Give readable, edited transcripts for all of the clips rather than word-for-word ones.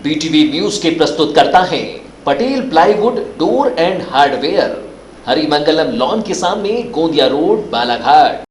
BTV news के प्रस्तुत करता है Patel plywood door and hardware, Harimangalam lawn के सामने, गोंदिया रोड, बालाघाट।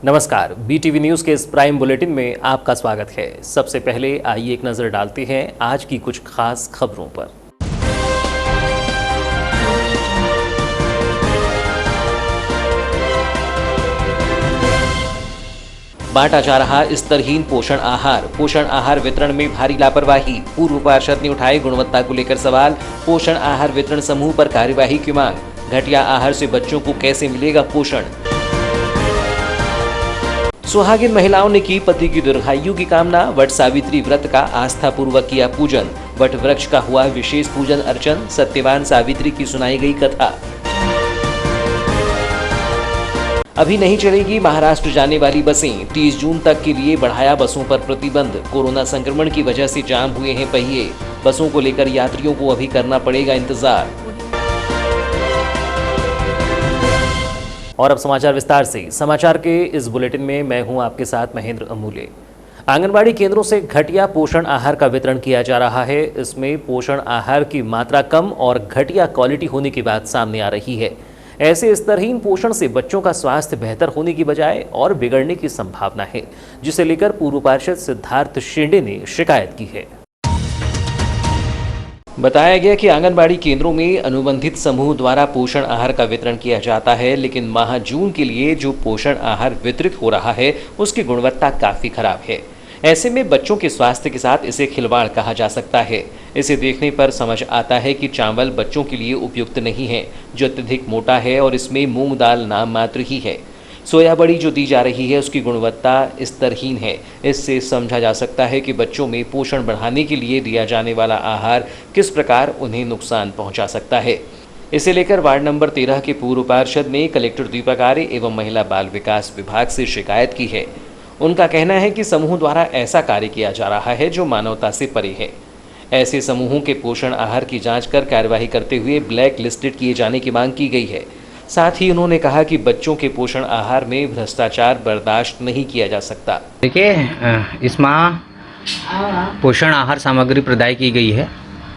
नमस्कार, बीटीवी न्यूज के इस प्राइम बुलेटिन में आपका स्वागत है। सबसे पहले आइए एक नजर डालते हैं आज की कुछ खास खबरों पर। बांटा जा रहा स्तरहीन पोषण आहार वितरण में भारी लापरवाही, पूर्व पार्षद ने उठाए गुणवत्ता को लेकर सवाल। पोषण आहार वितरण समूह पर कार्यवाही की मांग, घटिया आहार से बच्चों को कैसे मिलेगा पोषण। सुहागिन महिलाओं ने की पति की दीर्घायु की कामना, वट सावित्री व्रत का आस्था पूर्वक किया पूजन, वट वृक्ष का हुआ विशेष पूजन अर्चन, सत्यवान सावित्री की सुनाई गई कथा। अभी नहीं चलेगी महाराष्ट्र जाने वाली बसें, 30 जून तक के लिए बढ़ाया बसों पर प्रतिबंध। कोरोना संक्रमण की वजह से जाम हुए हैं पहिए, बसों को लेकर यात्रियों को अभी करना पड़ेगा इंतजार। और अब समाचार विस्तार से। समाचार के इस बुलेटिन में मैं हूं आपके साथ महेंद्र अमूल्य। आंगनबाड़ी केंद्रों से घटिया पोषण आहार का वितरण किया जा रहा है। इसमें पोषण आहार की मात्रा कम और घटिया क्वालिटी होने की बात सामने आ रही है। ऐसे स्तरहीन पोषण से बच्चों का स्वास्थ्य बेहतर होने की बजाय और बिगड़ने की संभावना है, जिसे लेकर पूर्व पार्षद सिद्धार्थ शेंडे ने शिकायत की है। बताया गया कि आंगनबाड़ी केंद्रों में अनुबंधित समूह द्वारा पोषण आहार का वितरण किया जाता है, लेकिन माह जून के लिए जो पोषण आहार वितरित हो रहा है उसकी गुणवत्ता काफ़ी खराब है। ऐसे में बच्चों के स्वास्थ्य के साथ इसे खिलवाड़ कहा जा सकता है। इसे देखने पर समझ आता है कि चावल बच्चों के लिए उपयुक्त नहीं है, जो अत्यधिक मोटा है और इसमें मूंग दाल नाम मात्र ही है। सोया बड़ी जो दी जा रही है उसकी गुणवत्ता स्तरहीन है। इससे समझा जा सकता है कि बच्चों में पोषण बढ़ाने के लिए दिया जाने वाला आहार किस प्रकार उन्हें नुकसान पहुंचा सकता है। इसे लेकर वार्ड नंबर 13 के पूर्व पार्षद ने कलेक्टर दीपक आर्य एवं महिला बाल विकास विभाग से शिकायत की है। उनका कहना है कि समूह द्वारा ऐसा कार्य किया जा रहा है जो मानवता से परे है। ऐसे समूहों के पोषण आहार की जाँच कर कार्यवाही करते हुए ब्लैक लिस्टेड किए जाने की मांग की गई है। साथ ही उन्होंने कहा कि बच्चों के पोषण आहार में भ्रष्टाचार बर्दाश्त नहीं किया जा सकता। देखिए, इस माह पोषण आहार सामग्री प्रदाय की गई है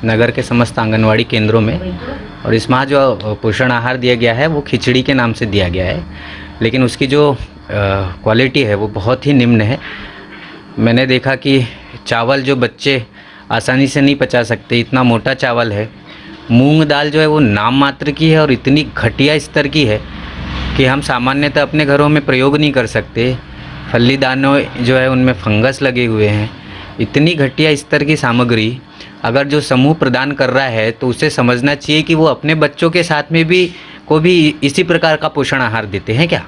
नगर के समस्त आंगनवाड़ी केंद्रों में, और इस माह जो पोषण आहार दिया गया है वो खिचड़ी के नाम से दिया गया है, लेकिन उसकी जो क्वालिटी है वो बहुत ही निम्न है। मैंने देखा कि चावल जो बच्चे आसानी से नहीं पचा सकते, इतना मोटा चावल है। मूंग दाल जो है वो नाम मात्र की है और इतनी घटिया स्तर की है कि हम सामान्यतः अपने घरों में प्रयोग नहीं कर सकते। फली दानों जो है उनमें फंगस लगे हुए हैं। इतनी घटिया स्तर की सामग्री अगर जो समूह प्रदान कर रहा है तो उसे समझना चाहिए कि वो अपने बच्चों के साथ में भी इसी प्रकार का पोषण आहार देते हैं क्या।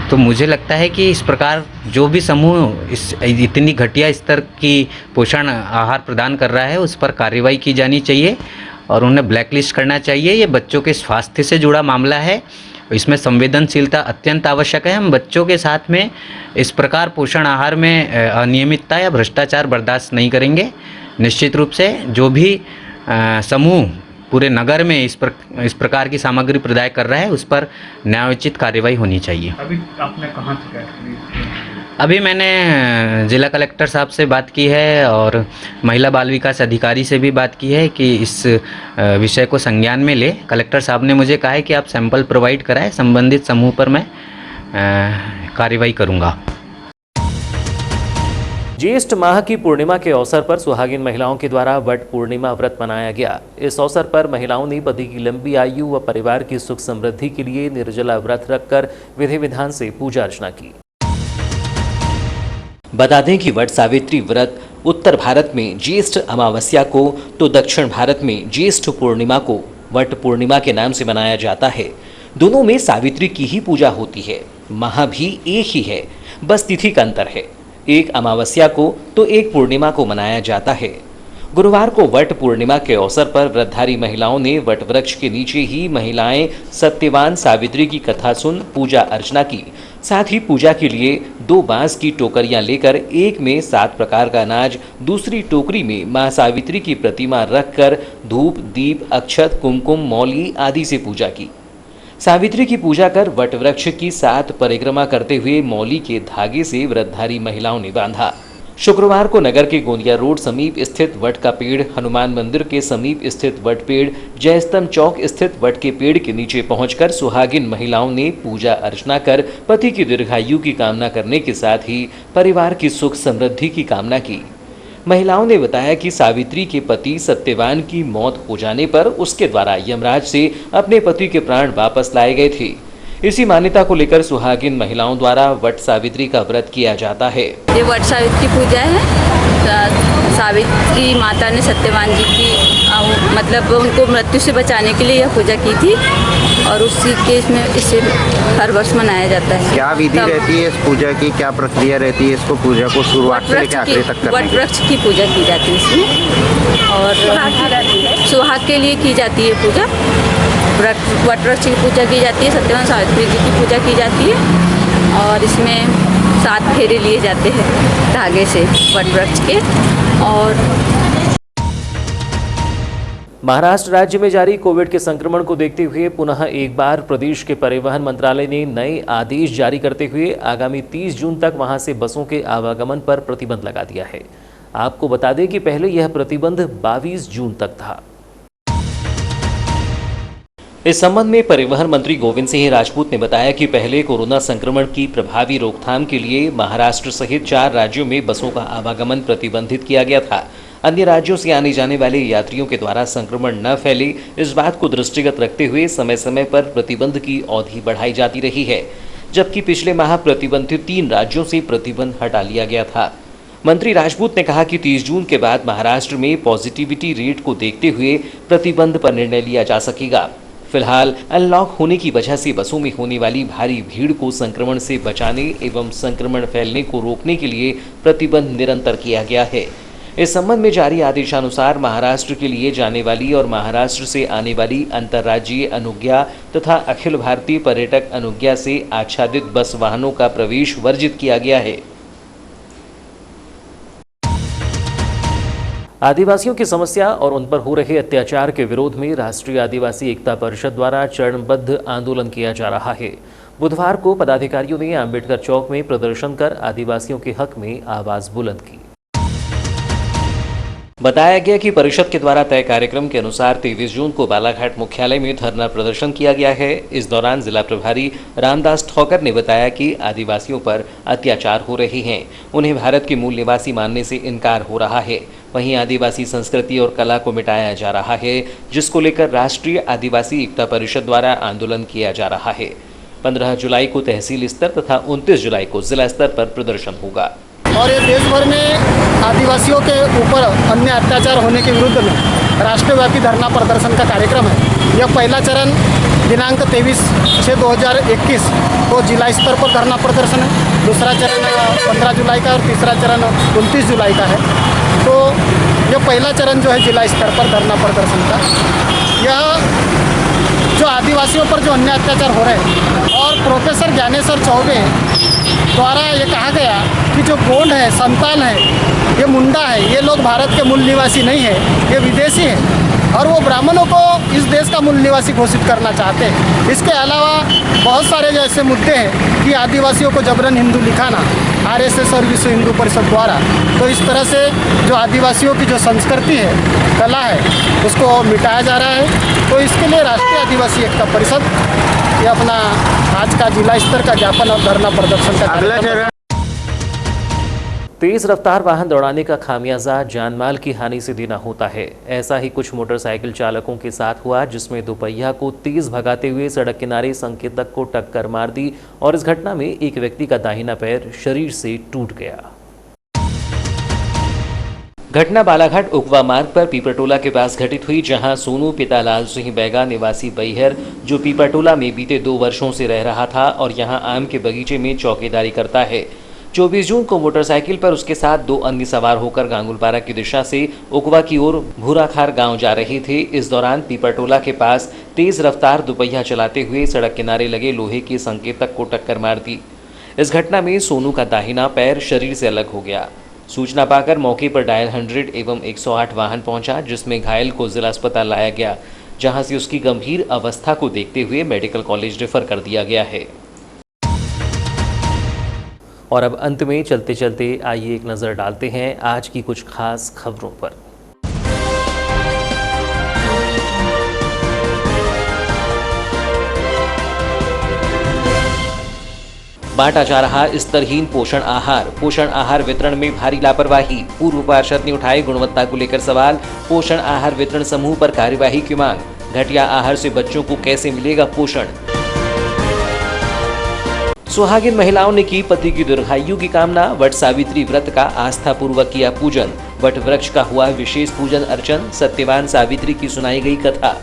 तो मुझे लगता है कि इस प्रकार जो भी समूह इतनी घटिया स्तर की पोषण आहार प्रदान कर रहा है उस पर कार्रवाई की जानी चाहिए और उन्हें ब्लैकलिस्ट करना चाहिए। ये बच्चों के स्वास्थ्य से जुड़ा मामला है, इसमें संवेदनशीलता अत्यंत आवश्यक है। हम बच्चों के साथ में इस प्रकार पोषण आहार में अनियमितता या भ्रष्टाचार बर्दाश्त नहीं करेंगे। निश्चित रूप से जो भी समूह पूरे नगर में इस प्रकार की सामग्री प्रदाय कर रहा है उस पर न्यायोचित कार्रवाई होनी चाहिए। अभी आपने कहाँ शिकायत की? अभी मैंने जिला कलेक्टर साहब से बात की है और महिला बाल विकास अधिकारी से भी बात की है कि इस विषय को संज्ञान में ले। कलेक्टर साहब ने मुझे कहा है कि आप सैंपल प्रोवाइड कराएं, संबंधित समूह पर मैं कार्रवाई करूंगा। ज्येष्ठ माह की पूर्णिमा के अवसर पर सुहागिन महिलाओं के द्वारा वट पूर्णिमा व्रत मनाया गया। इस अवसर पर महिलाओं ने पति की लंबी आयु व परिवार की सुख समृद्धि के लिए निर्जला व्रत रखकर विधि विधान से पूजा अर्चना की। बता दें कि वट सावित्री व्रत उत्तर भारत में ज्येष्ठ अमावस्या को तो दक्षिण भारत में ज्येष्ठ पूर्णिमा को वट पूर्णिमा के नाम से मनाया जाता है। दोनों में सावित्री की ही पूजा होती है। माह भी एक ही है, बस तिथि का अंतर है। एक अमावस्या को तो एक पूर्णिमा को मनाया जाता है। गुरुवार को वट पूर्णिमा के अवसर पर व्रतधारी महिलाओं ने वट वृक्ष के नीचे ही महिलाएं सत्यवान सावित्री की कथा सुन पूजा अर्चना की। साथ ही पूजा के लिए 2 बांस की टोकरियां लेकर एक में 7 प्रकार का अनाज, दूसरी टोकरी में मां सावित्री की प्रतिमा रखकर धूप, दीप, अक्षत, कुमकुम, मौली आदि से पूजा की। सावित्री की पूजा कर वट वृक्ष की 7 परिक्रमा करते हुए मौली के धागे से व्रतधारी महिलाओं ने बांधा। शुक्रवार को नगर के गोंदिया रोड समीप स्थित वट का पेड़, हनुमान मंदिर के समीप स्थित वट पेड़, जयस्तंभ चौक स्थित वट के पेड़ के नीचे पहुंचकर सुहागिन महिलाओं ने पूजा अर्चना कर पति की दीर्घायु की कामना करने के साथ ही परिवार की सुख समृद्धि की कामना की। महिलाओं ने बताया कि सावित्री के पति सत्यवान की मौत हो जाने पर उसके द्वारा यमराज से अपने पति के प्राण वापस लाए गए थे। इसी मान्यता को लेकर सुहागिन महिलाओं द्वारा वट सावित्री का व्रत किया जाता है। ये वट सावित्री पूजा है। सावित्री माता ने सत्यवान जी की मतलब उनको मृत्यु से बचाने के लिए यह पूजा की थी और उसी केस में इसे हर वर्ष मनाया जाता है। क्या विधि रहती है इस पूजा की, क्या प्रक्रिया रहती है इसको पूजा को शुरुआत से लेकर आखिरी तक करने वट की? वृक्ष की पूजा की जाती है इसमें और सुहाग के लिए की जाती है पूजा। वट वृक्ष की पूजा की जाती है, सत्यवान सावित्री जी की पूजा की जाती है और इसमें 7 फेरे लिए जाते हैं धागे से वट वृक्ष के। और महाराष्ट्र राज्य में जारी कोविड के संक्रमण को देखते हुए पुनः एक बार प्रदेश के परिवहन मंत्रालय ने नए आदेश जारी करते हुए आगामी 30 जून तक वहां से बसों के आवागमन पर प्रतिबंध लगा दिया है। आपको बता दें कि पहले यह प्रतिबंध 22 जून तक था। इस संबंध में परिवहन मंत्री गोविंद सिंह राजपूत ने बताया कि पहले कोरोना संक्रमण की प्रभावी रोकथाम के लिए महाराष्ट्र सहित 4 राज्यों में बसों का आवागमन प्रतिबंधित किया गया था। अन्य राज्यों से आने जाने वाले यात्रियों के द्वारा संक्रमण न फैले, इस बात को दृष्टिगत रखते हुए समय समय पर प्रतिबंध की अवधि बढ़ाई जाती रही है, जबकि पिछले माह प्रतिबंधित 3 राज्यों से प्रतिबंध हटा लिया गया था। मंत्री राजपूत ने कहा कि 30 जून के बाद महाराष्ट्र में पॉजिटिविटी रेट को देखते हुए प्रतिबंध पर निर्णय लिया जा सकेगा। फिलहाल अनलॉक होने की वजह से बसों में होने वाली भारी भीड़ को संक्रमण से बचाने एवं संक्रमण फैलने को रोकने के लिए प्रतिबंध निरंतर किया गया है। इस संबंध में जारी आदेशानुसार महाराष्ट्र के लिए जाने वाली और महाराष्ट्र से आने वाली अंतर्राज्यीय अनुज्ञा तथा अखिल भारतीय पर्यटक अनुज्ञा से आच्छादित बस वाहनों का प्रवेश वर्जित किया गया है। आदिवासियों की समस्या और उन पर हो रहे अत्याचार के विरोध में राष्ट्रीय आदिवासी एकता परिषद द्वारा चरणबद्ध आंदोलन किया जा रहा है। बुधवार को पदाधिकारियों ने अंबेडकर चौक में प्रदर्शन कर आदिवासियों के हक में आवाज बुलंद की। बताया गया कि परिषद के द्वारा तय कार्यक्रम के अनुसार 23 जून को बालाघाट मुख्यालय में धरना प्रदर्शन किया गया है। इस दौरान जिला प्रभारी रामदास ठौकर ने बताया कि आदिवासियों पर अत्याचार हो रहे हैं, उन्हें भारत के मूल निवासी मानने से इनकार हो रहा है। वहीं आदिवासी संस्कृति और कला को मिटाया जा रहा है, जिसको लेकर राष्ट्रीय आदिवासी एकता परिषद द्वारा आंदोलन किया जा रहा है। 15 जुलाई को तहसील स्तर तथा 29 जुलाई को जिला स्तर पर प्रदर्शन होगा। और ये देश भर में आदिवासियों के ऊपर अन्य अत्याचार होने के विरुद्ध में राष्ट्रव्यापी धरना प्रदर्शन का कार्यक्रम है। यह पहला चरण दिनांक 23/6/2021 को जिला स्तर पर धरना प्रदर्शन है, दूसरा चरण 15 जुलाई का और तीसरा चरण 29 जुलाई का है। तो यह पहला चरण जो है जिला स्तर पर धरना प्रदर्शन का, यह जो आदिवासियों पर जो अन्य अत्याचार हो रहे हैं और प्रोफेसर ज्ञानेश्वर चौबे द्वारा ये कहा गया कि जो गोंड है, संताल है, ये मुंडा है, ये लोग भारत के मूल निवासी नहीं है, ये विदेशी है और वो ब्राह्मणों को इस देश का मूल निवासी घोषित करना चाहते हैं। इसके अलावा बहुत सारे ऐसे मुद्दे हैं कि आदिवासियों को जबरन हिंदू लिखाना आरएसएस और विश्व हिंदू परिषद द्वारा। तो इस तरह से जो आदिवासियों की जो संस्कृति है, कला है, उसको मिटाया जा रहा है। तो इसके लिए राष्ट्रीय आदिवासी एकता परिषद ये अपना आज का जिला स्तर का ज्ञापन और धरना प्रदर्शन का कार्यक्रम। तेज रफ्तार वाहन दौड़ाने का खामियाजा जानमाल की हानि से देना होता है। ऐसा ही कुछ मोटरसाइकिल चालकों के साथ हुआ, जिसमें दोपहिया को तेज भगाते हुए सड़क किनारे संकेतक को टक्कर मार दी और इस घटना में एक व्यक्ति का दाहिना पैर शरीर से टूट गया। घटना बालाघाट उकवा मार्ग पर पीपरटोला के पास घटित हुई, जहां सोनू पिता लाल सिंह बैगा निवासी बैहर, जो पीपरटोला में बीते 2 वर्षों से रह रहा था और यहां आम के बगीचे में चौकीदारी करता है, 24 जून को मोटरसाइकिल पर उसके साथ 2 अन्य सवार होकर गांगुलपारा की दिशा से उकवा की ओर भूराखार गांव जा रहे थे। इस दौरान पीपरटोला के पास तेज रफ्तार दुपहिया चलाते हुए सड़क किनारे लगे लोहे के संकेतक को टक्कर मार दी। इस घटना में सोनू का दाहिना पैर शरीर से अलग हो गया। सूचना पाकर मौके पर डायल 100 एवं 108 वाहन पहुंचा, जिसमें घायल को जिला अस्पताल लाया गया, जहां से उसकी गंभीर अवस्था को देखते हुए मेडिकल कॉलेज रेफर कर दिया गया है। और अब अंत में चलते चलते आइए एक नज़र डालते हैं आज की कुछ खास खबरों पर। बांटा जा रहा स्तरहीन पोषण आहार वितरण में भारी लापरवाही, पूर्व पार्षद ने उठाए गुणवत्ता को लेकर सवाल। पोषण आहार वितरण समूह पर कार्यवाही की मांग, घटिया आहार से बच्चों को कैसे मिलेगा पोषण। सुहागिन महिलाओं ने की पति की दीर्घायु की कामना, वट सावित्री व्रत का आस्था पूर्वक किया पूजन, वट वृक्ष का हुआ विशेष पूजन अर्चन, सत्यवान सावित्री की सुनाई गई कथा।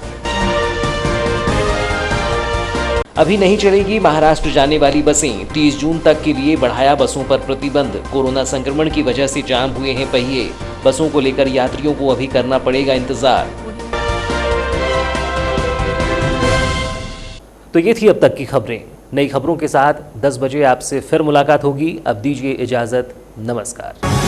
अभी नहीं चलेगी महाराष्ट्र जाने वाली बसें, 30 जून तक के लिए बढ़ाया बसों पर प्रतिबंध। कोरोना संक्रमण की वजह से जाम हुए हैं पहिए, बसों को लेकर यात्रियों को अभी करना पड़ेगा इंतजार। तो ये थी अब तक की खबरें। नई खबरों के साथ 10 बजे आपसे फिर मुलाकात होगी। अब दीजिए इजाजत, नमस्कार।